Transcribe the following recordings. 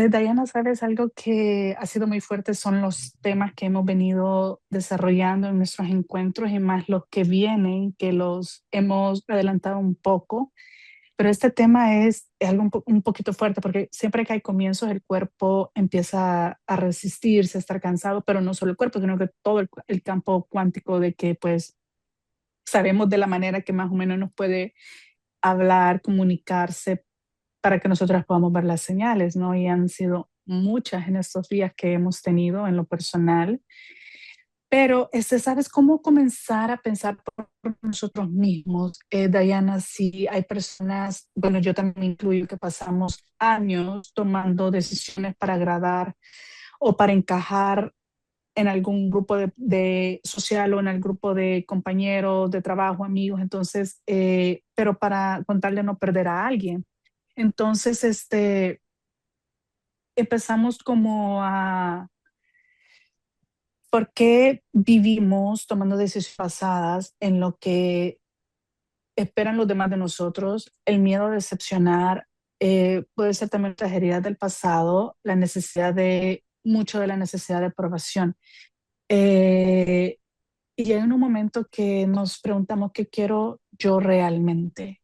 Diana, sabes, algo que ha sido muy fuerte son los temas que hemos venido desarrollando en nuestros encuentros y más los que vienen, que los hemos adelantado un poco. Pero este tema es algo un poquito fuerte porque siempre que hay comienzos el cuerpo empieza a resistirse, a estar cansado, pero no solo el cuerpo, sino que todo el campo cuántico de que pues sabemos de la manera que más o menos nos puede hablar, comunicarse para que nosotras podamos ver las señales, ¿no? Y han sido muchas en estos días que hemos tenido en lo personal. Pero, ¿sabes cómo comenzar a pensar por nosotros mismos? Diana, si hay personas, bueno, yo también incluyo, que pasamos años tomando decisiones para agradar o para encajar en algún grupo de social o en el grupo de compañeros de trabajo, amigos, entonces, pero para contarle no perder a alguien. Entonces, empezamos como a, ¿por qué vivimos tomando decisiones basadas en lo que esperan los demás de nosotros? El miedo a decepcionar, puede ser también las heridas del pasado, la necesidad de, mucho de la necesidad de aprobación. Eh, y llega en un momento que nos preguntamos qué quiero yo realmente.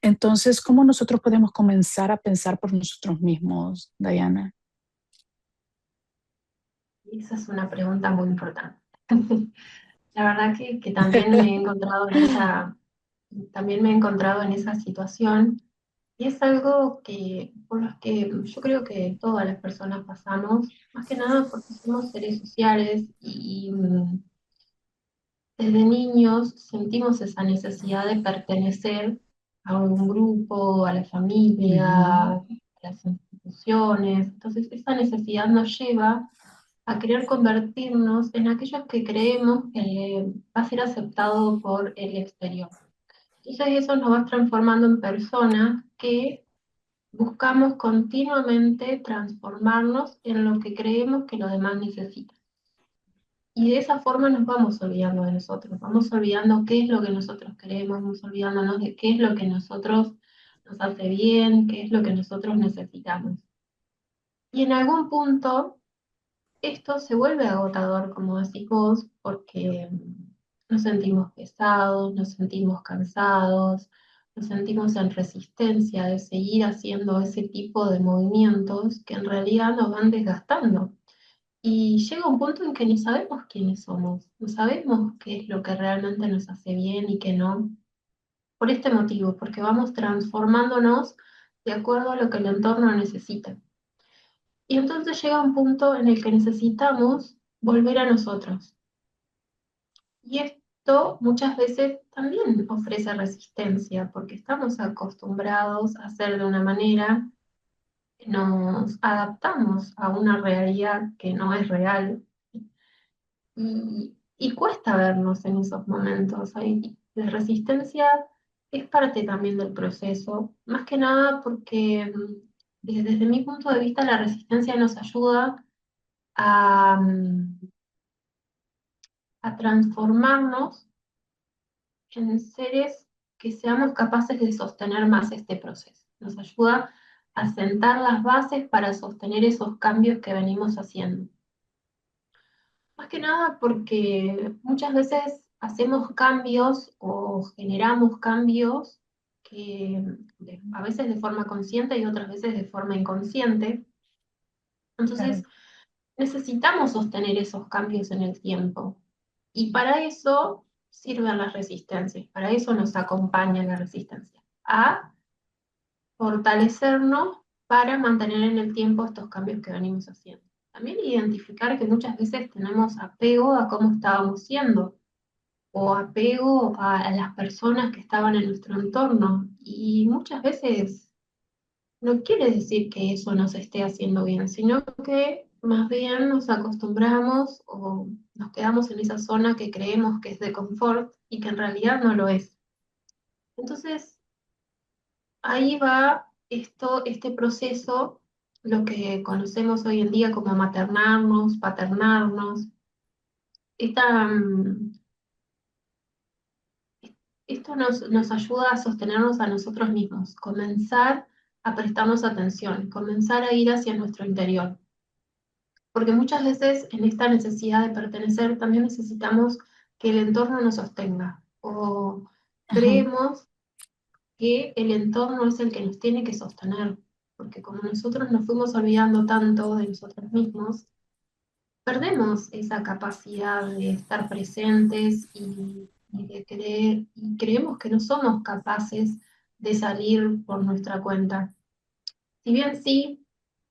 Entonces, ¿cómo nosotros podemos comenzar a pensar por nosotros mismos, Diana? Esa es una pregunta muy importante. La verdad que también me he encontrado también me he encontrado en esa situación y es algo que, por lo que yo creo que todas las personas pasamos, más que nada porque somos seres sociales y desde niños sentimos esa necesidad de pertenecer a un grupo, a la familia, Ujú. a las instituciones. Entonces, esa necesidad nos lleva a querer convertirnos en aquellos que creemos que va a ser aceptado por el exterior. Entonces, eso nos va transformando en personas que buscamos continuamente transformarnos en lo que creemos que los demás necesitan. Y de esa forma nos vamos olvidando de nosotros, vamos olvidando qué es lo que nosotros queremos, vamos olvidándonos de qué es lo que nosotros nos hace bien, qué es lo que nosotros necesitamos. Y en algún punto esto se vuelve agotador, como decís vos, porque nos sentimos pesados, nos sentimos cansados, nos sentimos en resistencia de seguir haciendo ese tipo de movimientos que en realidad nos van desgastando. Y llega un punto en que ni sabemos quiénes somos, no sabemos qué es lo que realmente nos hace bien y qué no. Por este motivo, porque vamos transformándonos de acuerdo a lo que el entorno necesita. Y entonces llega un punto en el que necesitamos volver a nosotros. Y esto muchas veces también ofrece resistencia, porque estamos acostumbrados a hacer de una manera, nos adaptamos a una realidad que no es real y cuesta vernos en esos momentos. La resistencia es parte también del proceso, más que nada porque desde mi punto de vista la resistencia nos ayuda a, a transformarnos en seres que seamos capaces de sostener más este proceso. Nos ayuda a sentar las bases para sostener esos cambios que venimos haciendo. Más que nada porque muchas veces hacemos cambios o generamos cambios que a veces de forma consciente y otras veces de forma inconsciente. Entonces Claro. necesitamos sostener esos cambios en el tiempo. Y para eso sirven las resistencias, para eso nos acompaña la resistencia, a fortalecernos para mantener en el tiempo estos cambios que venimos haciendo. También identificar que muchas veces tenemos apego a cómo estábamos siendo o apego a las personas que estaban en nuestro entorno. Y muchas veces no quiere decir que eso nos esté haciendo bien, sino que más bien nos acostumbramos o nos quedamos en esa zona que creemos que es de confort y que en realidad no lo es. Entonces, ahí va este proceso, lo que conocemos hoy en día como maternarnos, paternarnos. Esta, esto nos ayuda a sostenernos a nosotros mismos, comenzar a prestarnos atención, comenzar a ir hacia nuestro interior. Porque muchas veces en esta necesidad de pertenecer también necesitamos que el entorno nos sostenga o Ajá, creemos que el entorno es el que nos tiene que sostener, porque como nosotros nos fuimos olvidando tanto de nosotros mismos, perdemos esa capacidad de estar presentes y de creer, y creemos que no somos capaces de salir por nuestra cuenta. Si bien sí,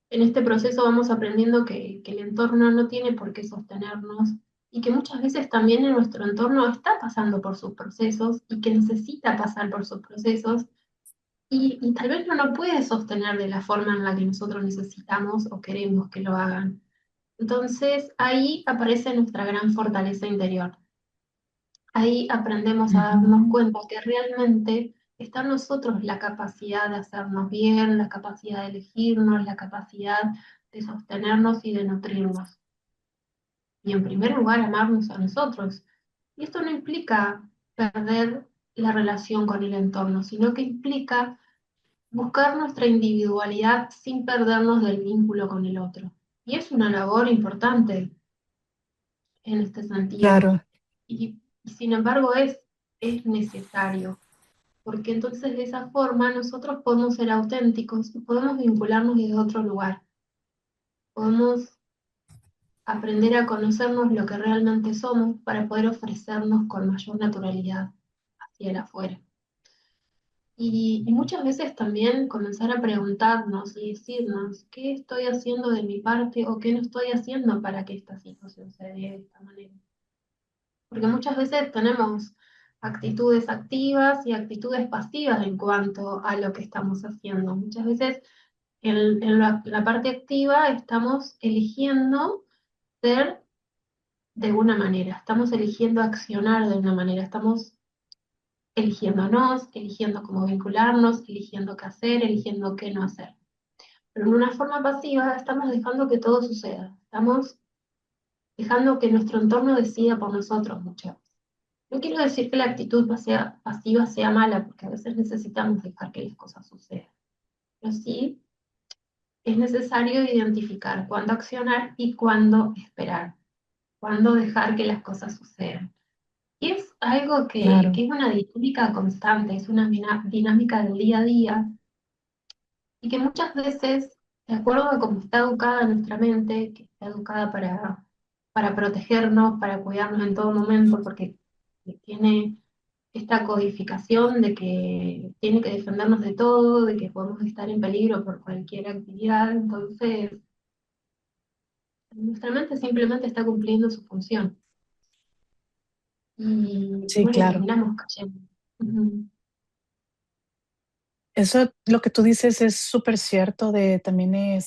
en este proceso vamos aprendiendo que el entorno no tiene por qué sostenernos y que muchas veces también en nuestro entorno está pasando por sus procesos y que necesita pasar por sus procesos y tal vez no lo puede sostener de la forma en la que nosotros necesitamos o queremos que lo hagan. Entonces ahí aparece nuestra gran fortaleza interior. Ahí aprendemos a ujú, darnos cuenta que realmente está en nosotros la capacidad de hacernos bien, la capacidad de elegirnos, la capacidad de sostenernos y de nutrirnos. Y en primer lugar, amarnos a nosotros. Y esto no implica perder la relación con el entorno, sino que implica buscar nuestra individualidad sin perdernos del vínculo con el otro. Y es una labor importante en este sentido. claro, Y sin embargo es necesario, porque entonces de esa forma nosotros podemos ser auténticos y podemos vincularnos desde otro lugar. Podemos aprender a conocernos lo que realmente somos para poder ofrecernos con mayor naturalidad hacia el afuera. Y muchas veces también comenzar a preguntarnos y decirnos qué estoy haciendo de mi parte o qué no estoy haciendo para que esta situación se dé de esta manera. Porque muchas veces tenemos actitudes activas y actitudes pasivas en cuanto a lo que estamos haciendo. Muchas veces en la parte activa estamos eligiendo ser de una manera, estamos eligiendo accionar de una manera, estamos eligiéndonos, eligiendo cómo vincularnos, eligiendo qué hacer, eligiendo qué no hacer. Pero en una forma pasiva estamos dejando que todo suceda, estamos dejando que nuestro entorno decida por nosotros muchas veces. No quiero decir que la actitud pasiva sea mala, porque a veces necesitamos dejar que las cosas sucedan, pero sí es necesario identificar cuándo accionar y cuándo esperar, cuándo dejar que las cosas sucedan. Y es algo claro. que es una dinámica constante, es una dinámica del día a día y que muchas veces, de acuerdo a cómo está educada nuestra mente, que está educada para protegernos, para cuidarnos en todo momento, porque tiene esta codificación de que tiene que defendernos de todo, de que podemos estar en peligro por cualquier actividad, entonces nuestra mente simplemente está cumpliendo su función y Sí, bueno, y claro. terminamos cayendo. Ujú. Eso, lo que tú dices es súper cierto de también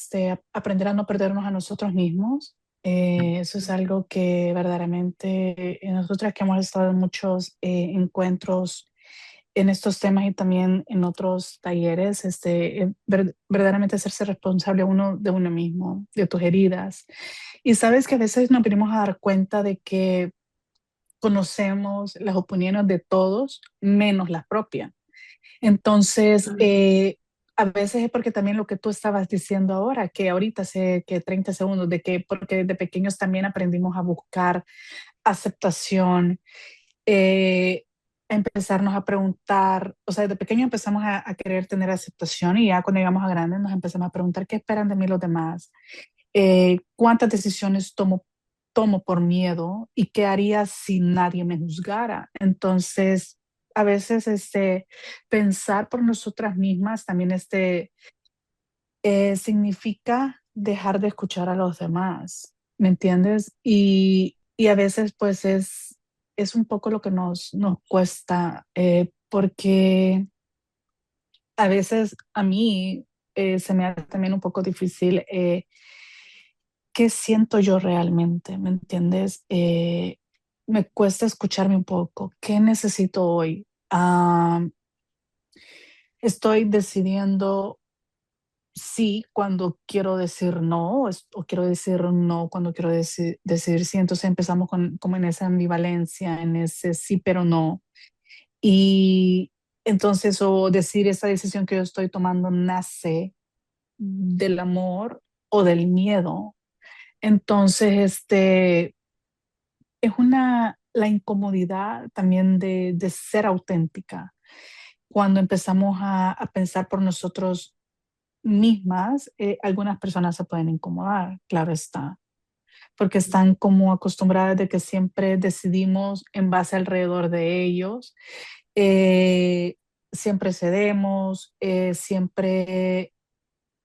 aprender a no perdernos a nosotros mismos. Eso es algo que verdaderamente nosotras que hemos estado en muchos encuentros en estos temas y también en otros talleres, verdaderamente hacerse responsable uno de uno mismo, de tus heridas. Y sabes que a veces nos venimos a dar cuenta de que conocemos las opiniones de todos menos la propia. Entonces, a veces es porque también lo que tú estabas diciendo ahora, que ahorita hace que 30 segundos, de que porque desde pequeños también aprendimos a buscar aceptación, eh, a empezarnos a preguntar, o sea, desde pequeño empezamos a querer tener aceptación y ya cuando llegamos a grandes nos empezamos a preguntar qué esperan de mí los demás, cuántas decisiones tomo por miedo y qué haría si nadie me juzgara. Entonces, a veces pensar por nosotras mismas también significa dejar de escuchar a los demás, ¿me entiendes? Y a veces pues es un poco lo que nos cuesta, porque a veces a mí se me hace también un poco difícil. ¿Qué siento yo realmente? ¿Me entiendes? Me cuesta escucharme un poco. ¿Qué necesito hoy? Estoy decidiendo sí cuando quiero decir no o quiero decir no cuando quiero decir sí. Entonces empezamos como en esa ambivalencia, en ese sí pero no. Entonces, o decir, esa decisión que yo estoy tomando nace del amor o del miedo. Entonces, es la incomodidad también de ser auténtica. Cuando empezamos a pensar por nosotros mismas, algunas personas se pueden incomodar, claro está, porque están como acostumbradas de que siempre decidimos en base alrededor de ellos, eh, siempre cedemos, siempre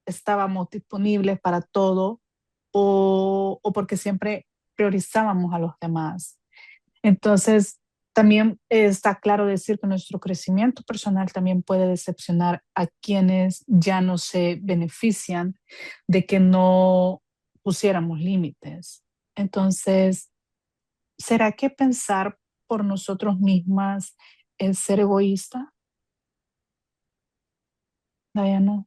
estábamos disponibles para todo o porque siempre priorizábamos a los demás. Entonces, también está claro decir que nuestro crecimiento personal también puede decepcionar a quienes ya no se benefician de que no pusiéramos límites. Entonces, ¿será que pensar por nosotros mismas es ser egoísta, Diana?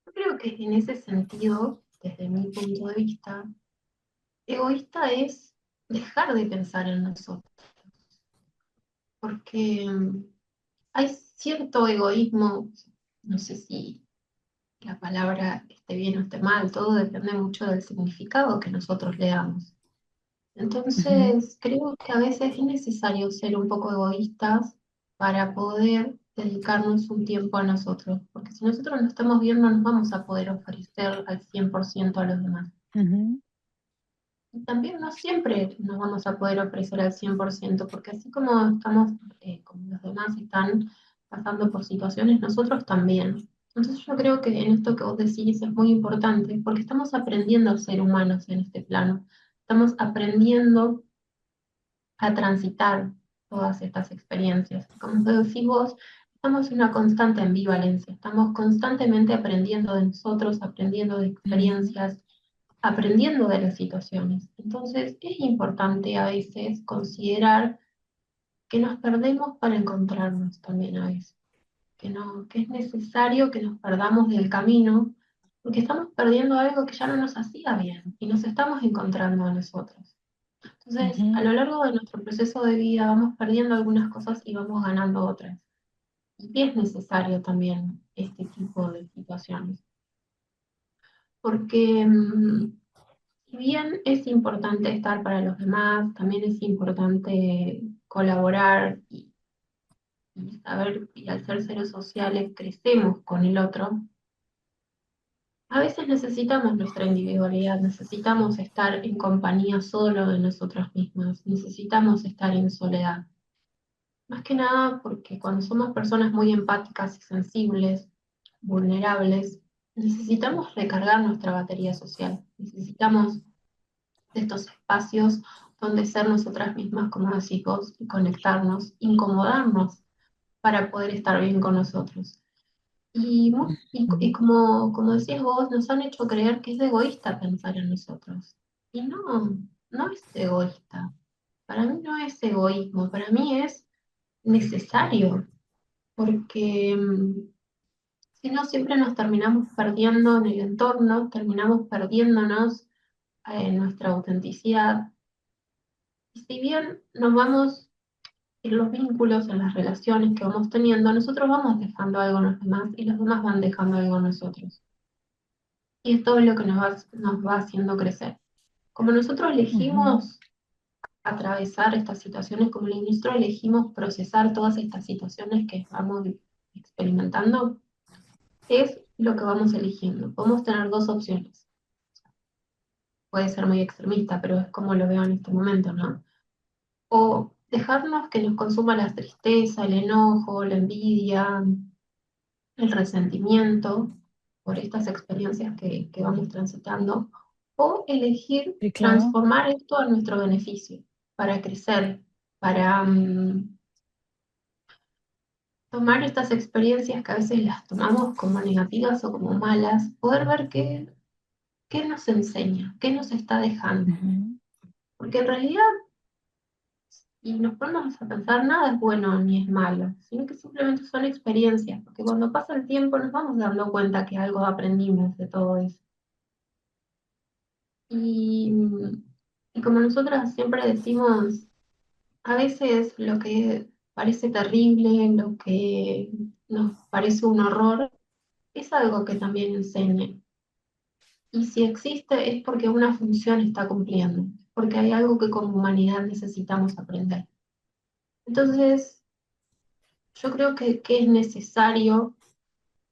Yo creo que en ese sentido, desde mi punto de vista, egoísta es dejar de pensar en nosotros, porque hay cierto egoísmo, no sé si la palabra esté bien o esté mal, todo depende mucho del significado que nosotros le damos. Ujú, Entonces, creo que a veces es necesario ser un poco egoístas para poder dedicarnos un tiempo a nosotros, porque si nosotros no estamos bien, no nos vamos a poder ofrecer al 100% a los demás. ujú, Y también no siempre nos vamos a poder ofrecer al 100%, porque así como estamos, como los demás están pasando por situaciones, nosotros también. Entonces yo creo que en esto que vos decís es muy importante, porque estamos aprendiendo a ser humanos en este plano. Estamos aprendiendo a transitar todas estas experiencias. Como decís vos, estamos en una constante ambivalencia, estamos constantemente aprendiendo de nosotros, aprendiendo de ujú, experiencias, aprendiendo de las situaciones. Entonces es importante a veces considerar que nos perdemos para encontrarnos también a veces, que, no, que es necesario que nos perdamos del camino, porque estamos perdiendo algo que ya no nos hacía bien y nos estamos encontrando a nosotros. Entonces, a ujú, lo largo de nuestro proceso de vida vamos perdiendo algunas cosas y vamos ganando otras. Y es necesario también este tipo de situaciones, porque si bien es importante estar para los demás, también es importante colaborar y saber, y al ser seres sociales crecemos con el otro. A veces necesitamos nuestra individualidad, necesitamos estar en compañía solo de nosotras mismas, necesitamos estar en soledad. Más que nada porque cuando somos personas muy empáticas y sensibles, vulnerables, necesitamos recargar nuestra batería social. Necesitamos de estos espacios donde ser nosotras mismas, como decís vos, y conectarnos, incomodarnos para poder estar bien con nosotros. Y ujú, como decías vos, nos han hecho creer que es egoísta pensar en nosotros. Y no, no es egoísta. Para mí no es egoísmo, para mí es necesario, porque si no, siempre nos terminamos perdiendo en el entorno, terminamos perdiéndonos en nuestra autenticidad. Y si bien nos vamos en los vínculos, en las relaciones que vamos teniendo, nosotros vamos dejando algo en los demás y los demás van dejando algo en nosotros. Y es todo lo que nos va haciendo crecer. Como nosotros ujú, elegimos atravesar estas situaciones, como nosotros elegimos procesar todas estas situaciones que vamos experimentando, es lo que vamos eligiendo. Podemos tener dos opciones. Puede ser muy extremista, pero es como lo veo en este momento, ¿no? O dejarnos que nos consuma la tristeza, el enojo, la envidia, el resentimiento por estas experiencias que vamos transitando, o elegir sí, claro. transformar esto a nuestro beneficio, para crecer, para tomar estas experiencias que a veces las tomamos como negativas o como malas, poder ver qué nos enseña, qué nos está dejando. Ujú, Porque en realidad, y nos ponemos a pensar, nada es bueno ni es malo, sino que simplemente son experiencias, porque cuando pasa el tiempo nos vamos dando cuenta que algo aprendimos de todo eso. Y, y como nosotras siempre decimos, a veces lo que parece terrible, lo que nos parece un horror, es algo que también enseña. Y si existe es porque una función está cumpliendo, porque hay algo que como humanidad necesitamos aprender. Entonces, yo creo que es necesario,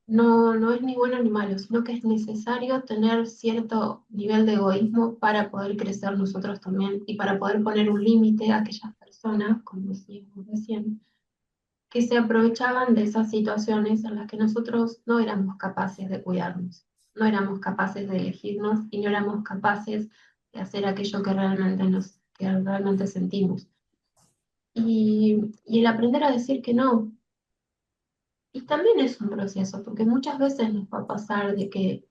no es ni bueno ni malo, sino que es necesario tener cierto nivel de egoísmo para poder crecer nosotros también y para poder poner un límite a aquellas personas, como decíamos recién, que se aprovechaban de esas situaciones en las que nosotros no éramos capaces de cuidarnos, no éramos capaces de elegirnos y no éramos capaces de hacer aquello que realmente sentimos. Y el aprender a decir que no, y también es un proceso, porque muchas veces nos va a pasar de que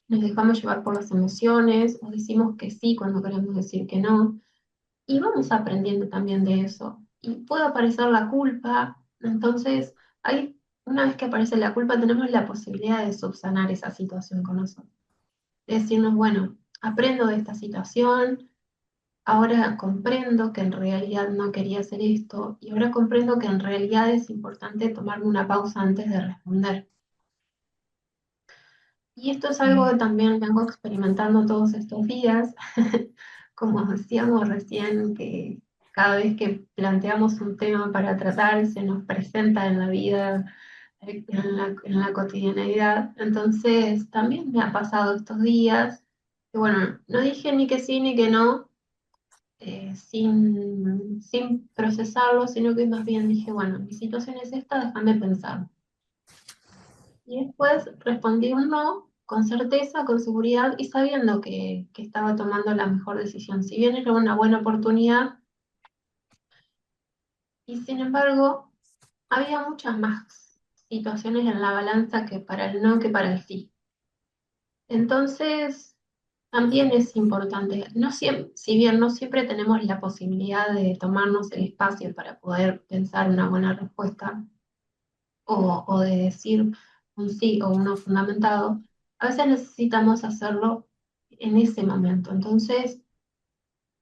nos dejamos llevar por las emociones o decimos que sí cuando queremos decir que no, y vamos aprendiendo también de eso. Y puede aparecer la culpa, entonces hay, una vez que aparece la culpa, tenemos la posibilidad de subsanar esa situación con nosotros. De decirnos, bueno, aprendo de esta situación, ahora comprendo que en realidad no quería hacer esto, y ahora comprendo que en realidad es importante tomarme una pausa antes de responder. Y esto es algo que Sí, también vengo experimentando todos estos días. Como decíamos recién, que cada vez que planteamos un tema para tratar, se nos presenta en la vida, en la cotidianeidad. Entonces, también me ha pasado estos días, que bueno, no dije ni que sí ni que no, sin procesarlo, sino que más bien dije, bueno, mi situación es esta, déjame pensar. Y después respondí un no, con certeza, con seguridad y sabiendo que estaba tomando la mejor decisión. Si bien era una buena oportunidad, y sin embargo, había muchas más situaciones en la balanza que para el no que para el sí. Entonces, también es importante, no siempre, si bien no siempre tenemos la posibilidad de tomarnos el espacio para poder pensar una buena respuesta, o de decir un sí o un no fundamentado, a veces necesitamos hacerlo en ese momento. Entonces,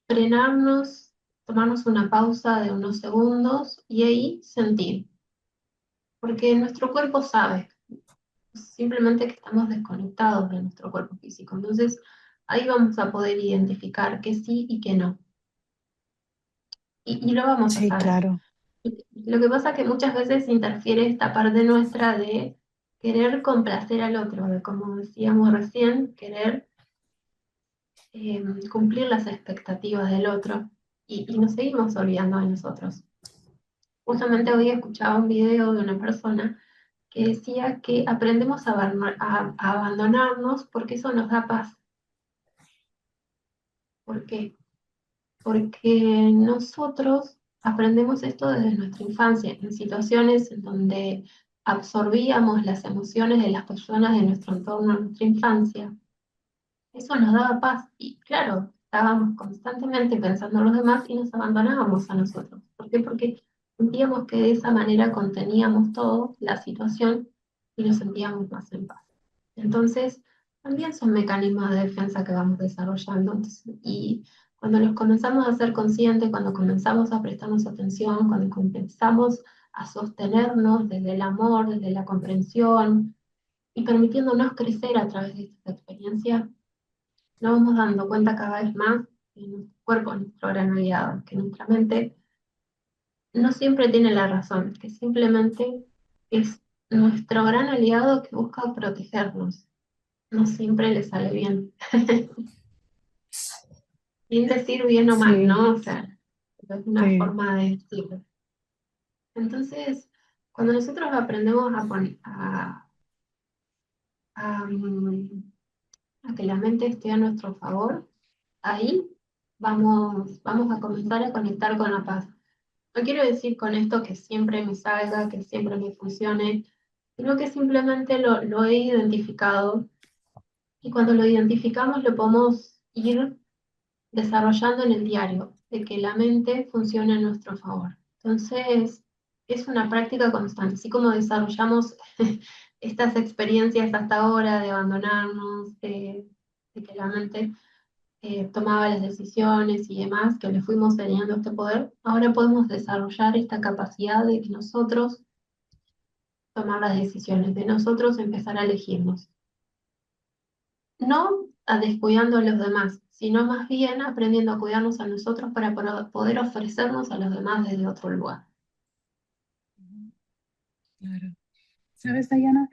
frenarnos, tomarnos una pausa de unos segundos y ahí sentir, porque nuestro cuerpo sabe, simplemente que estamos desconectados de nuestro cuerpo físico. Entonces, ahí vamos a poder identificar que sí y que no, y lo vamos a sí, saber. claro. Lo que pasa es que muchas veces interfiere esta parte nuestra de querer complacer al otro, de como decíamos recién, querer cumplir las expectativas del otro y nos seguimos olvidando de nosotros. Justamente hoy escuchaba un video de una persona que decía que aprendemos a abandonarnos porque eso nos da paz. ¿Por qué? Porque nosotros aprendemos esto desde nuestra infancia, en situaciones en donde absorbíamos las emociones de las personas de nuestro entorno en nuestra infancia. Eso nos daba paz y claro, estábamos constantemente pensando en los demás y nos abandonábamos a nosotros. ¿Por qué? Porque sentíamos que de esa manera conteníamos todo, la situación, y nos sentíamos más en paz. Entonces, también son mecanismos de defensa que vamos desarrollando. Y cuando los comenzamos a ser conscientes, cuando comenzamos a prestarnos atención, cuando comenzamos a sostenernos desde el amor, desde la comprensión y permitiéndonos crecer a través de esta experiencia, nos vamos dando cuenta cada vez más que nuestro cuerpo es nuestro gran aliado, que nuestra mente no siempre tiene la razón, que simplemente es nuestro gran aliado que busca protegernos. No siempre le sale bien. Sin decir bien o mal, Sí, ¿no? O sea, es una sí, forma de decirlo. Entonces, cuando nosotros aprendemos a, mm, a que la mente esté a nuestro favor, ahí vamos a comenzar a conectar con la paz. No quiero decir con esto que siempre me salga, que siempre me funcione, sino que simplemente lo he identificado y cuando lo identificamos lo podemos ir desarrollando en el diario, de que la mente funcione a nuestro favor. Entonces, es una práctica constante, así como desarrollamos estas experiencias hasta ahora de abandonarnos, de que la mente tomaba las decisiones y demás, que le fuimos teniendo este poder, ahora podemos desarrollar esta capacidad de que nosotros tomar las decisiones, de nosotros empezar a elegirnos. No a descuidando a los demás, sino más bien aprendiendo a cuidarnos a nosotros para poder ofrecernos a los demás desde otro lugar. Ujú. Claro. ¿Sabes, Diana?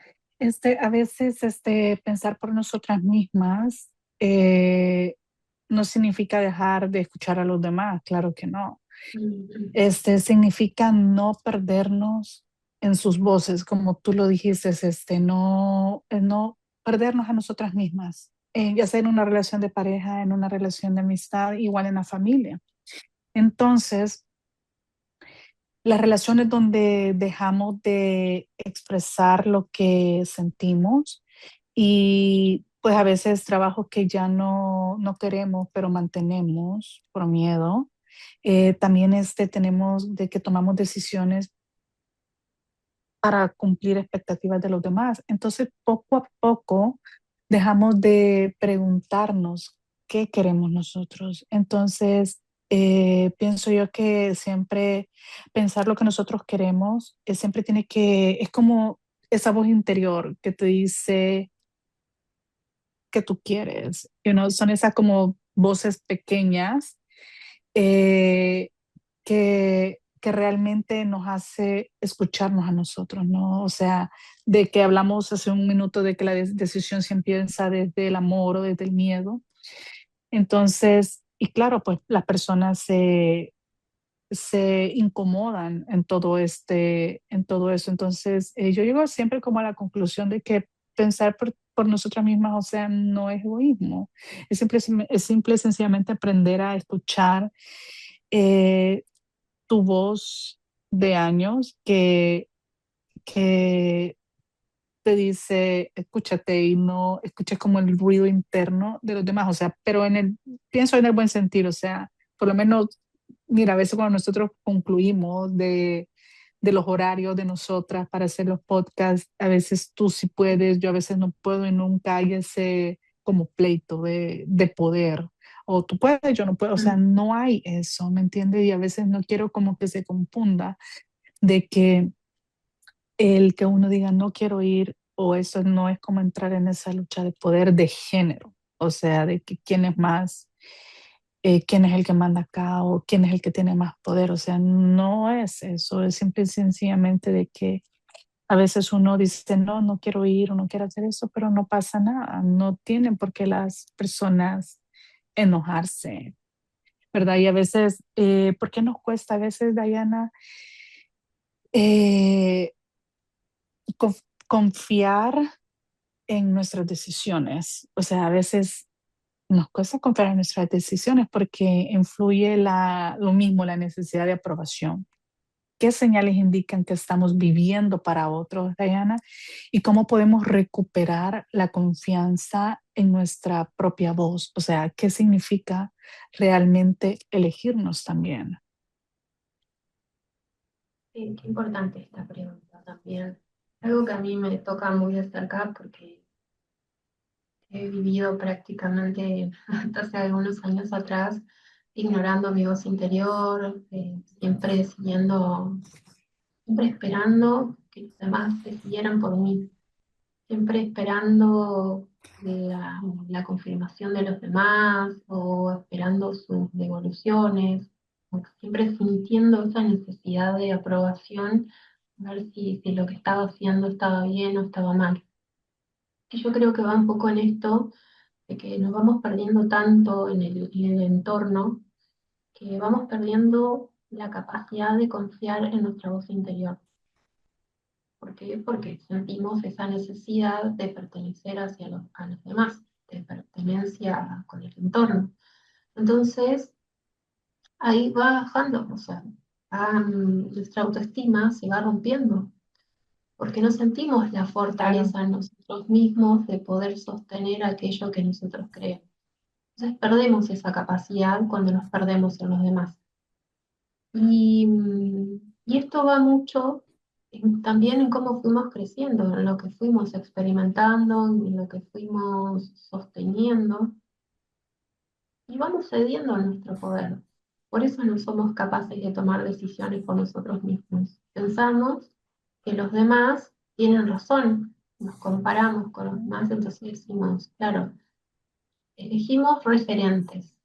A veces pensar por nosotras mismas eh, no significa dejar de escuchar a los demás, claro que no. Mm, Significa no perdernos en sus voces, como tú lo dijiste, no perdernos a nosotras mismas, ya sea en una relación de pareja, en una relación de amistad, igual en la familia. Entonces, las relaciones donde dejamos de expresar lo que sentimos y pues a veces trabajos que ya no queremos, pero mantenemos por miedo. También tenemos de que tomamos decisiones para cumplir expectativas de los demás. Entonces, poco a poco dejamos de preguntarnos qué queremos nosotros. Entonces, pienso yo que siempre pensar lo que nosotros queremos siempre tiene es como esa voz interior que te dice que tú quieres. Son esas como voces pequeñas eh, que realmente nos hace escucharnos a nosotros, ¿no? O sea, de que hablamos hace un minuto de que la decisión se empieza desde el amor o desde el miedo. Entonces, y claro, pues las personas se incomodan en todo eso. Entonces, yo llego siempre como a la conclusión de que pensar por nosotras mismas, o sea, no es egoísmo. Es simple y sencillamente aprender a escuchar eh, tu voz de años que te dice, escúchate y no escuches como el ruido interno de los demás, o sea, pero pienso en el buen sentido, o sea, por lo menos, mira, a veces cuando nosotros concluimos de los horarios de nosotras para hacer los podcasts, a veces tú sí puedes, yo a veces no puedo y nunca hay ese como pleito de poder. O tú puedes, yo no puedo, o sea, mm, no hay eso, ¿me entiendes? Y a veces no quiero como que se confunda de que el que uno diga no quiero ir o eso no es como entrar en esa lucha de poder de género, o sea, de que quién es más, quién es el que manda acá o quién es el que tiene más poder, o sea, no es eso, es simple y sencillamente de que a veces uno dice no quiero ir o no quiero hacer eso, pero no pasa nada, no tienen por qué las personas enojarse, ¿verdad? Y a veces, ¿por qué nos cuesta a veces, Diana? Eh, confiar en nuestras decisiones. O sea, a veces nos cuesta confiar en nuestras decisiones porque influye lo mismo, la necesidad de aprobación. ¿Qué señales indican que estamos viviendo para otros, Diana? ¿Y cómo podemos recuperar la confianza en nuestra propia voz? O sea, ¿qué significa realmente elegirnos también? sí, qué importante esta pregunta también. Algo que a mí me toca muy de cerca porque he vivido prácticamente hasta hace algunos años atrás ignorando mi voz interior, siempre siguiendo, siempre esperando que los demás decidieran por mí, siempre esperando la confirmación de los demás o esperando sus devoluciones, o siempre sintiendo esa necesidad de aprobación, a ver si lo que estaba haciendo estaba bien o estaba mal. Y yo creo que va un poco en esto de que nos vamos perdiendo tanto en el entorno que vamos perdiendo la capacidad de confiar en nuestra voz interior. ¿Por qué? Porque sentimos esa necesidad de pertenecer a los demás, de pertenencia con el entorno. Entonces, ahí va bajando, o sea, nuestra autoestima se va rompiendo, porque no sentimos la Claro, fortaleza en nosotros mismos de poder sostener aquello que nosotros creemos. Entonces, perdemos esa capacidad cuando nos perdemos en los demás. Y esto va mucho también en cómo fuimos creciendo, en lo que fuimos experimentando, en lo que fuimos sosteniendo. y vamos cediendo nuestro poder. Por eso no somos capaces de tomar decisiones por nosotros mismos. Pensamos que los demás tienen razón, nos comparamos con los demás, entonces decimos, claro, elegimos referentes,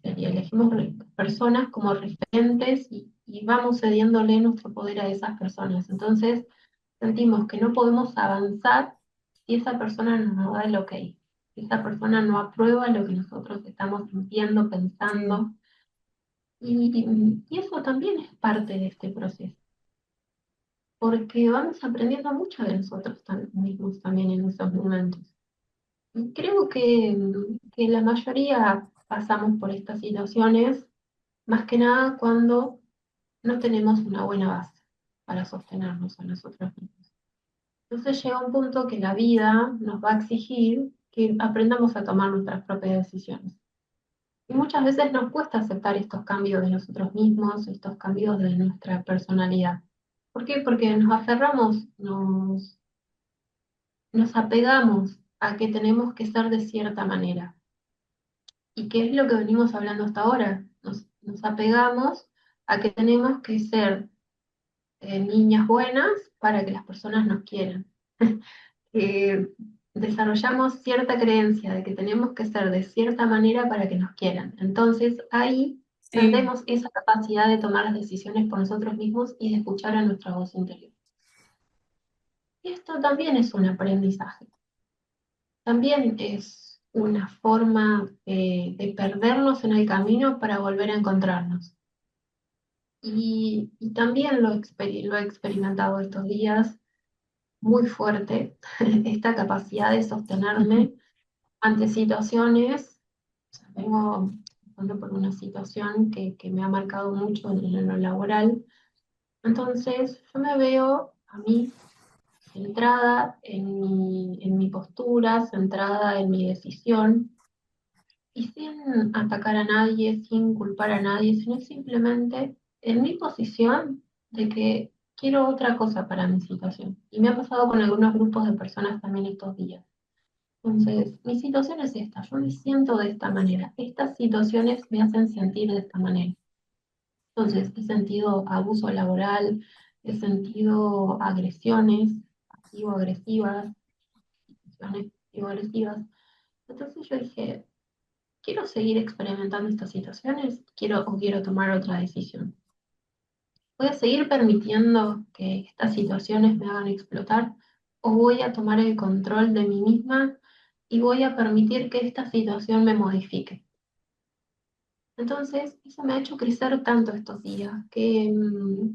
elegimos personas como referentes y vamos cediéndole nuestro poder a esas personas. Entonces sentimos que no podemos avanzar si esa persona no nos da el ok, si esa persona no aprueba lo que nosotros estamos sintiendo, Sí, pensando. Y eso también es parte de este proceso, porque vamos aprendiendo mucho de nosotros mismos también en esos momentos. Y creo que la mayoría pasamos por estas situaciones, más que nada cuando no tenemos una buena base para sostenernos a nosotros mismos. Entonces llega un punto que la vida nos va a exigir que aprendamos a tomar nuestras propias decisiones. Y muchas veces nos cuesta aceptar estos cambios de nosotros mismos, estos cambios de nuestra personalidad. ¿Por qué? Porque nos aferramos, nos apegamos a que tenemos que ser de cierta manera. ¿Y qué es lo que venimos hablando hasta ahora? Nos apegamos a que tenemos que ser niñas buenas para que las personas nos quieran. eh, Desarrollamos cierta creencia de que tenemos que ser de cierta manera para que nos quieran. Entonces ahí sí, perdemos esa capacidad de tomar las decisiones por nosotros mismos y de escuchar a nuestra voz interior. Y esto también es un aprendizaje, también es una forma de perdernos en el camino para volver a encontrarnos. Y también lo he experimentado estos días muy fuerte, esta capacidad de ujú, sostenerme ante situaciones. O sea, vengo pasando por una situación que me ha marcado mucho en lo laboral. Entonces, yo me veo a mí centrada en mi postura, centrada en mi decisión y sin atacar a nadie, sin culpar a nadie, sino simplemente en mi posición de que quiero otra cosa para mi situación. Y me ha pasado con algunos grupos de personas también estos días. Entonces, mi situación es esta, yo me siento de esta manera, estas situaciones me hacen sentir de esta manera. Entonces, he sentido abuso laboral, he sentido agresiones pasivo-agresivas, situaciones pasivo-agresivas. Entonces yo dije, quiero seguir experimentando estas situaciones, quiero tomar otra decisión. Voy a seguir permitiendo que estas situaciones me hagan explotar o voy a tomar el control de mí misma y voy a permitir que esta situación me modifique. Entonces, eso me ha hecho crecer tanto estos días que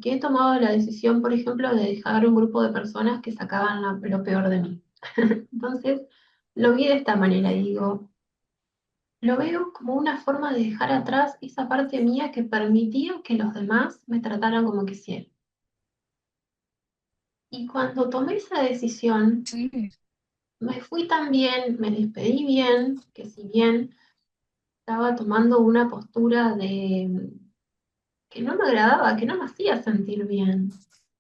he tomado la decisión, por ejemplo, de dejar un grupo de personas que sacaban lo peor de mí. Entonces, lo vi de esta manera y digo, lo veo como una forma de dejar atrás esa parte mía que permitía que los demás me trataran como quisieran. Y cuando tomé esa decisión, sí, me fui tan bien, me despedí bien, que si bien estaba tomando una postura de que no me agradaba, que no me hacía sentir bien.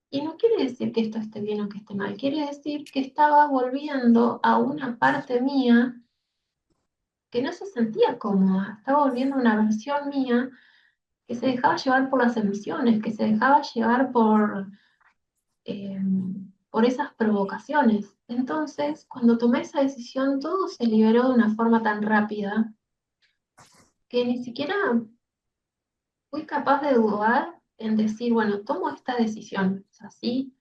Y no quiere decir que esto esté bien o que esté mal, quiere decir que estaba volviendo a una parte mía que no se sentía cómoda, estaba volviendo a una versión mía que se dejaba llevar por las emociones, que se dejaba llevar eh, por esas provocaciones. Entonces, cuando tomé esa decisión, todo se liberó de una forma tan rápida que ni siquiera fui capaz de dudar en decir, bueno, tomo esta decisión. O sea, sí,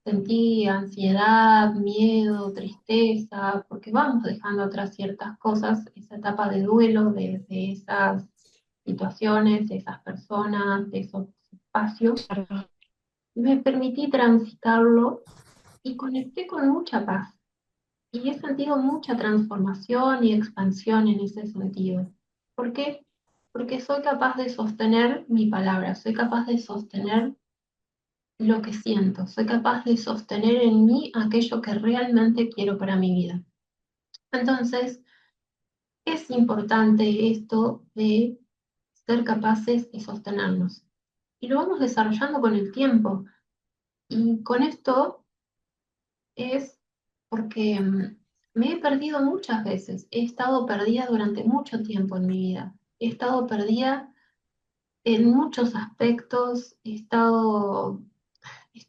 sentí ansiedad, miedo, tristeza, porque vamos dejando atrás ciertas cosas, esa etapa de duelo de esas situaciones, de esas personas, de esos espacios. claro. Me permití transitarlo y conecté con mucha paz. Y he sentido mucha transformación y expansión en ese sentido. ¿Por qué? Porque soy capaz de sostener mi palabra, soy capaz de sostener lo que siento, soy capaz de sostener en mí aquello que realmente quiero para mi vida. Entonces, es importante esto de ser capaces de sostenernos. Y lo vamos desarrollando con el tiempo. Y con esto es porque me he perdido muchas veces, he estado perdida durante mucho tiempo en mi vida. he estado perdida en muchos aspectos, esto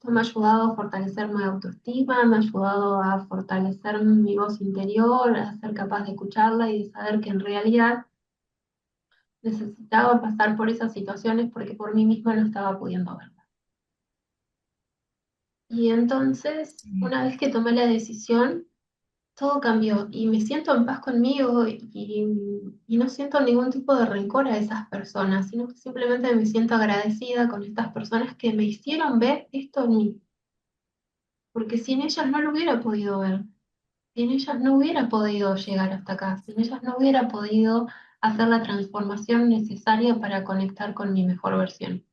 me ha ayudado a fortalecer mi autoestima, me ha ayudado a fortalecer mi voz interior, a ser capaz de escucharla y de saber que en realidad necesitaba pasar por esas situaciones porque por mí misma no estaba pudiendo verlas. Y entonces, Sí, una vez que tomé la decisión, todo cambió y me siento en paz conmigo y no siento ningún tipo de rencor a esas personas, sino que simplemente me siento agradecida con estas personas que me hicieron ver esto en mí, porque sin ellas no lo hubiera podido ver, sin ellas no hubiera podido llegar hasta acá, sin ellas no hubiera podido hacer la transformación necesaria para conectar con mi mejor versión.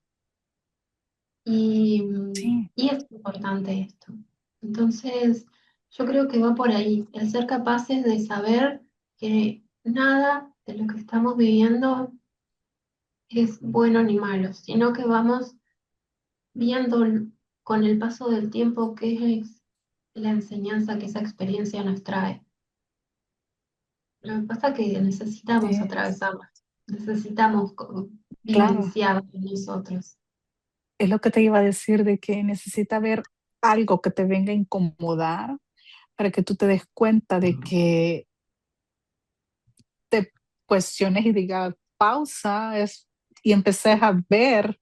Y, sí, y es importante esto. Entonces, yo creo que va por ahí, el ser capaces de saber que nada de lo que estamos viviendo es bueno ni malo, sino que vamos viendo con el paso del tiempo qué es la enseñanza que esa experiencia nos trae. Lo que pasa es que necesitamos sí, atravesarla, necesitamos claro. vivenciar con nosotros. Es lo que te iba a decir de que necesita haber algo que te venga a incomodar para que tú te des cuenta de que te cuestiones y digas pausa y empeces a ver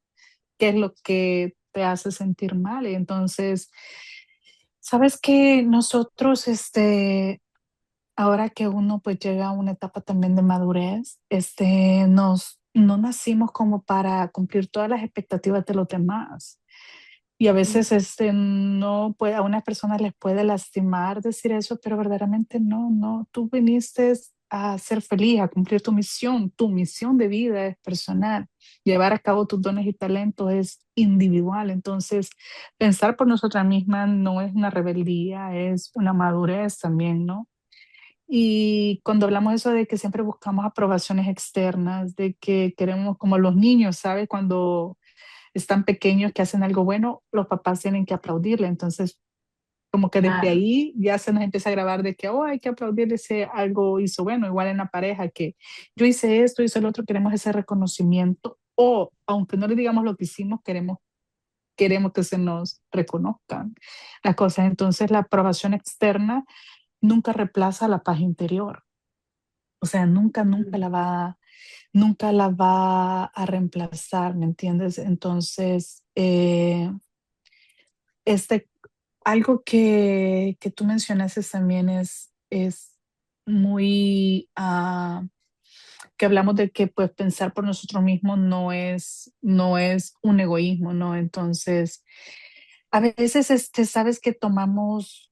qué es lo que te hace sentir mal. Y entonces, sabes que nosotros, ahora que uno pues llega a una etapa también de madurez, no nacimos como para cumplir todas las expectativas de los demás. Y a veces no puede, a unas personas les puede lastimar decir eso, pero verdaderamente no, no, tú viniste a ser feliz, a cumplir tu misión de vida es personal, llevar a cabo tus dones y talentos es individual, entonces pensar por nosotras mismas no es una rebeldía, es una madurez también, ¿no? Y cuando hablamos eso de que siempre buscamos aprobaciones externas, de que queremos como los niños, ¿sabes? Cuando están pequeños que hacen algo bueno, los papás tienen que aplaudirle. Entonces, como que desde Claro, ahí ya se nos empieza a grabar de que, oh, hay que aplaudirle si algo hizo bueno, igual en la pareja, que yo hice esto, hice el otro, queremos ese reconocimiento. O, aunque no le digamos lo que hicimos, queremos que se nos reconozcan las cosas. Entonces, la aprobación externa nunca reemplaza la paz interior. O sea, nunca la va a reemplazar, ¿me entiendes? Entonces, este, algo que tú mencionaste también es muy, que hablamos de que pues pensar por nosotros mismos no es un egoísmo, ¿no? Entonces, a veces, sabes que tomamos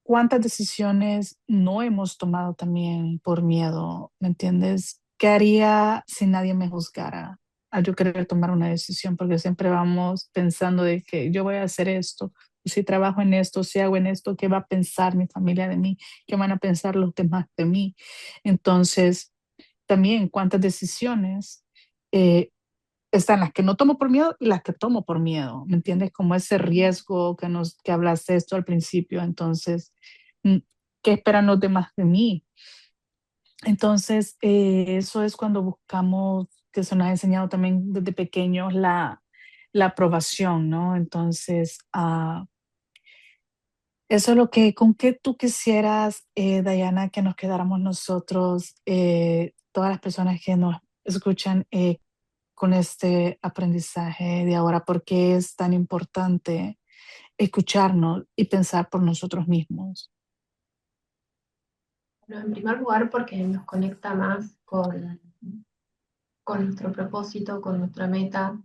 cuántas decisiones no hemos tomado también por miedo, ¿me entiendes? ¿Qué haría si nadie me juzgara al yo querer tomar una decisión? Porque siempre vamos pensando de que yo voy a hacer esto, si trabajo en esto, si hago en esto, ¿qué va a pensar mi familia de mí? ¿Qué van a pensar los demás de mí? Entonces, también cuántas decisiones eh, están las que no tomo por miedo y las que tomo por miedo, ¿me entiendes? Como ese riesgo que hablaste esto al principio, entonces, mm, ¿qué esperan los demás de mí? Entonces, eso es cuando buscamos, que se nos ha enseñado también desde pequeños, la aprobación, ¿no? Entonces, eso es lo que, con qué tú quisieras, Diana, que nos quedáramos nosotros, todas las personas que nos escuchan, con este aprendizaje de ahora, porque es tan importante escucharnos y pensar por nosotros mismos. bueno, en primer lugar porque nos conecta más con nuestro propósito, con nuestra meta.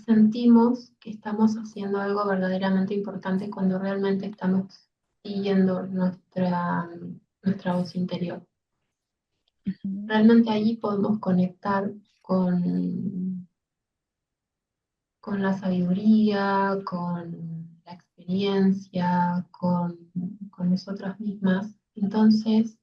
Sentimos que estamos haciendo algo verdaderamente importante cuando realmente estamos siguiendo nuestra voz interior. Ujú, Realmente allí podemos conectar con la sabiduría, con la experiencia, con nosotras mismas. Entonces,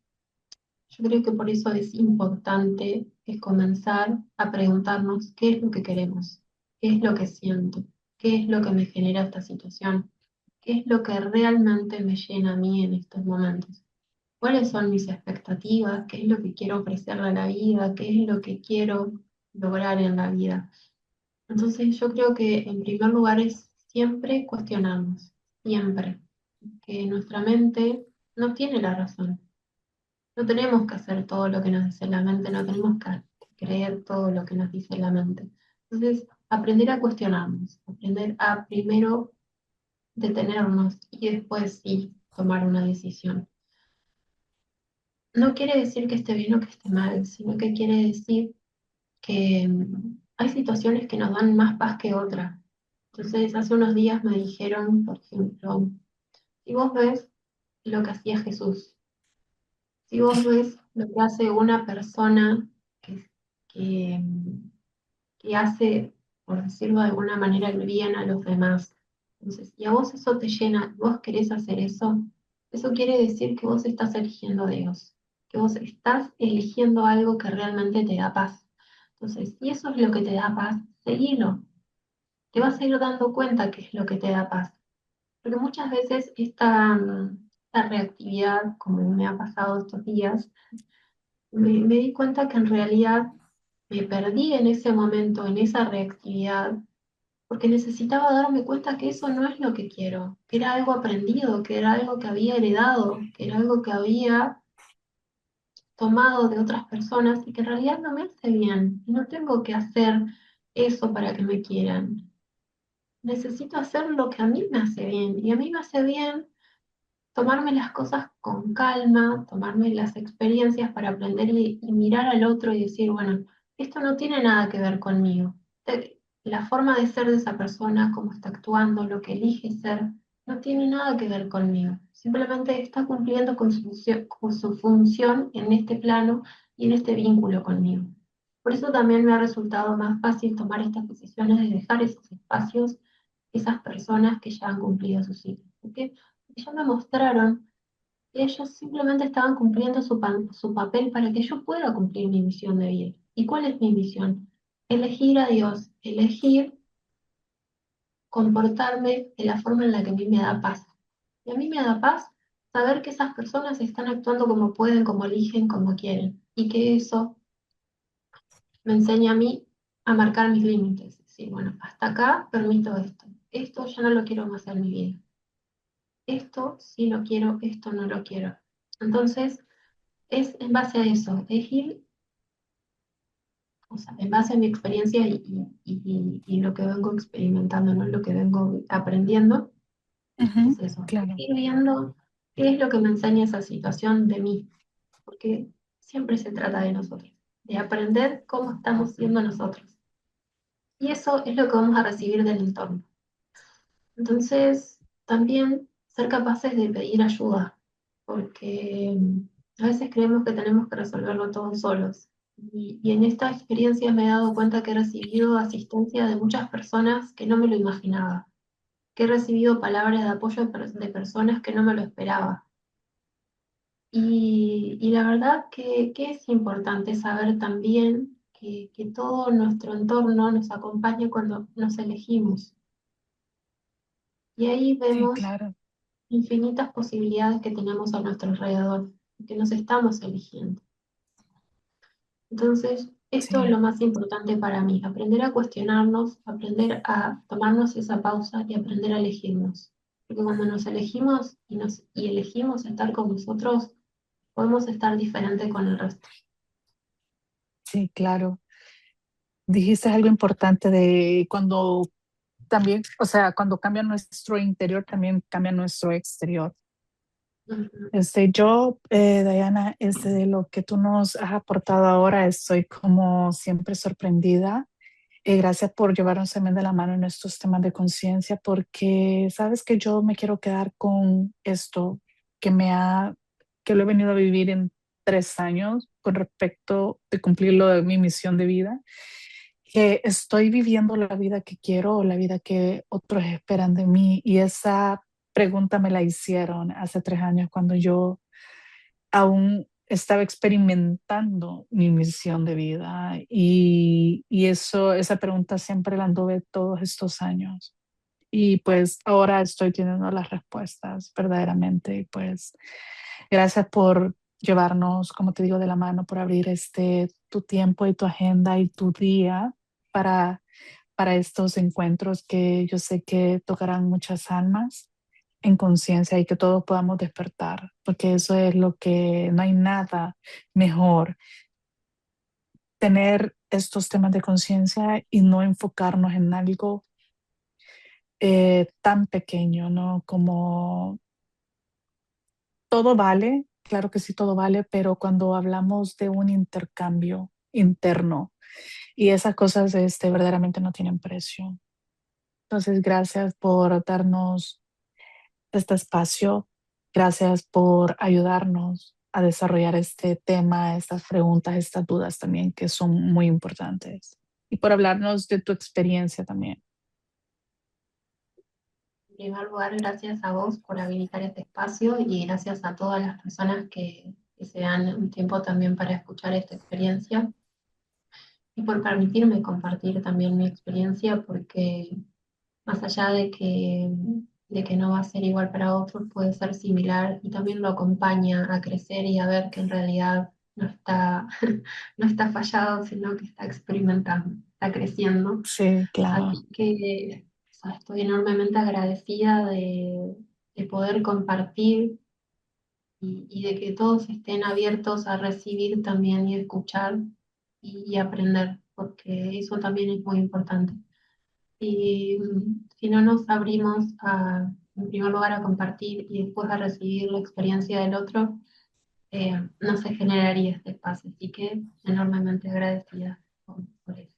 yo creo que por eso es importante comenzar a preguntarnos qué es lo que queremos, qué es lo que siento, qué es lo que me genera esta situación, qué es lo que realmente me llena a mí en estos momentos. cuáles son mis expectativas, qué es lo que quiero ofrecerle a la vida, qué es lo que quiero lograr en la vida. Entonces yo creo que en primer lugar es siempre cuestionarnos, siempre, que nuestra mente no tiene la razón. No tenemos que hacer todo lo que nos dice la mente, no tenemos que creer todo lo que nos dice la mente. Entonces, aprender a cuestionarnos, aprender a primero detenernos y después sí tomar una decisión. No quiere decir que esté bien o que esté mal, sino que quiere decir que hay situaciones que nos dan más paz que otras. Entonces, hace unos días me dijeron, por ejemplo, si vos ves lo que hacía Jesús, si vos ves lo que hace una persona que, que, mm, que hace, por decirlo de alguna manera, el bien a los demás, entonces, y a vos eso te llena, vos querés hacer eso quiere decir que vos estás eligiendo a Dios, que vos estás eligiendo algo que realmente te da paz. Entonces, si eso es lo que te da paz, seguilo. Te vas a ir dando cuenta que es lo que te da paz. Porque muchas veces esta reactividad, como me ha pasado estos días, me di cuenta que en realidad me perdí en ese momento, en esa reactividad, porque necesitaba darme cuenta que eso no es lo que quiero, que era algo aprendido, que era algo que había heredado, que era algo que había tomado de otras personas y que en realidad no me hace bien. Y no tengo que hacer eso para que me quieran. Necesito hacer lo que a mí me hace bien. Y a mí me hace bien tomarme las cosas con calma, tomarme las experiencias para aprender y mirar al otro y decir, bueno, esto no tiene nada que ver conmigo. La forma de ser de esa persona, cómo está actuando, lo que elige ser, no tiene nada que ver conmigo. Simplemente está cumpliendo con su función en este plano y en este vínculo conmigo. Por eso también me ha resultado más fácil tomar estas decisiones de dejar esos espacios, esas personas que ya han cumplido su ciclo. Porque ya me mostraron que ellos simplemente estaban cumpliendo su papel para que yo pueda cumplir mi misión de vida. ¿Y cuál es mi misión? Elegir a Dios, elegir comportarme de la forma en la que a mí me da paz. Y a mí me da paz saber que esas personas están actuando como pueden, como eligen, como quieren. Y que eso me enseña a mí a marcar mis límites. Decir, bueno, hasta acá permito esto. Esto ya no lo quiero más en mi vida. Esto sí lo quiero, esto no lo quiero. Entonces, es en base a eso, es ir, o sea, en base a mi experiencia y lo que vengo experimentando, ¿no? Lo que vengo aprendiendo, es Ujú, eso. Es claro, ir viendo qué es lo que me enseña esa situación de mí, porque siempre se trata de nosotros, de aprender cómo estamos siendo nosotros. Y eso es lo que vamos a recibir del entorno. Entonces, también ser capaces de pedir ayuda, porque a veces creemos que tenemos que resolverlo todos solos. Y en esta experiencia me he dado cuenta que he recibido asistencia de muchas personas que no me lo imaginaba, que he recibido palabras de apoyo de personas que no me lo esperaba. Y la verdad que es importante saber también que todo nuestro entorno nos acompaña cuando nos elegimos. Y ahí sí, vemos claro, infinitas posibilidades que tenemos a nuestro alrededor, que nos estamos eligiendo. Entonces, esto es lo sí, más importante para mí, aprender a cuestionarnos, aprender a tomarnos esa pausa y aprender a elegirnos. Porque cuando nos elegimos y elegimos estar con nosotros, podemos estar diferente con el resto. sí, claro. Dijiste algo importante de cuando también, o sea, cuando cambia nuestro interior, también cambia nuestro exterior. Ujú. Yo, Diana, de lo que tú nos has aportado ahora, estoy como siempre sorprendida. Gracias por llevarnos también de la mano en estos temas de conciencia, porque sabes que yo me quiero quedar con esto que que lo he venido a vivir en 3 años con respecto de cumplir lo de mi misión de vida, que estoy viviendo la vida que quiero o la vida que otros esperan de mí. Y esa pregunta me la hicieron hace 3 años cuando yo aún estaba experimentando mi misión de vida y esa pregunta siempre la anduve todos estos años. Y pues ahora estoy teniendo las respuestas verdaderamente. Y pues Gracias por llevarnos, como te digo, de la mano, por abrir tu tiempo y tu agenda y tu día para, para estos encuentros que yo sé que tocarán muchas almas en conciencia y que todos podamos despertar, porque eso es lo que no hay nada mejor, tener estos temas de conciencia y no enfocarnos en algo tan pequeño, ¿no? Como todo vale, claro que sí, todo vale, pero cuando hablamos de un intercambio interno y esas cosas verdaderamente no tienen precio. Entonces, gracias por darnos este espacio. Gracias por ayudarnos a desarrollar este tema, estas preguntas, estas dudas también que son muy importantes. Y por hablarnos de tu experiencia también. En primer lugar, gracias a vos por habilitar este espacio y gracias a todas las personas que se dan un tiempo también para escuchar esta experiencia y por permitirme compartir también mi experiencia, porque más allá de que no va a ser igual para otros, puede ser similar y también lo acompaña a crecer y a ver que en realidad no está, no está fallado, sino que está experimentando, está creciendo. Sí, claro. Así que o sea, estoy enormemente agradecida de poder compartir y de que todos estén abiertos a recibir también y escuchar y aprender, porque eso también es muy importante. Y si no nos abrimos en primer lugar a compartir y después a recibir la experiencia del otro, no se generaría este espacio. Así que enormemente agradecida por eso.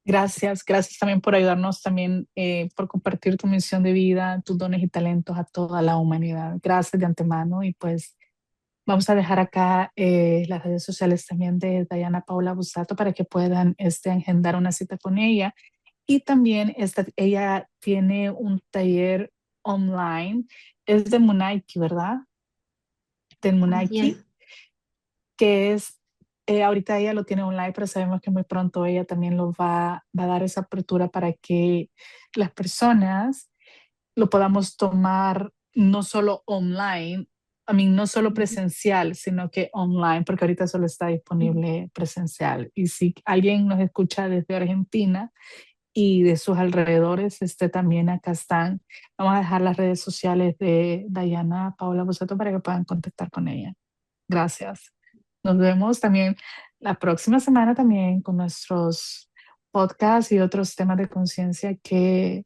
Gracias, gracias también por ayudarnos también, por compartir tu misión de vida, tus dones y talentos a toda la humanidad. Gracias de antemano y pues vamos a dejar acá las redes sociales también de Diana Paula Busato para que puedan agendar una cita con ella. Y también ella tiene un taller online, es de Munaiki, ¿verdad? De Así Munaiki, es. que es, ahorita ella lo tiene online, pero sabemos que muy pronto ella también va a dar esa apertura para que las personas lo podamos tomar no solo online, no solo presencial, sino que online, porque ahorita solo está disponible presencial. Y si alguien nos escucha desde Argentina y de sus alrededores, también acá están. Vamos a dejar las redes sociales de Diana Paola Bosato para que puedan contactar con ella. Gracias. Nos vemos también la próxima semana también con nuestros podcasts y otros temas de conciencia que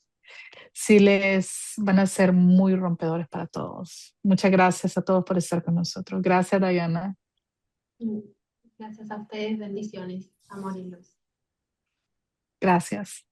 sí les van a ser muy rompedores para todos. Muchas gracias a todos por estar con nosotros. Gracias, Diana. Mm, Gracias a ustedes, bendiciones, amor y luz. Gracias.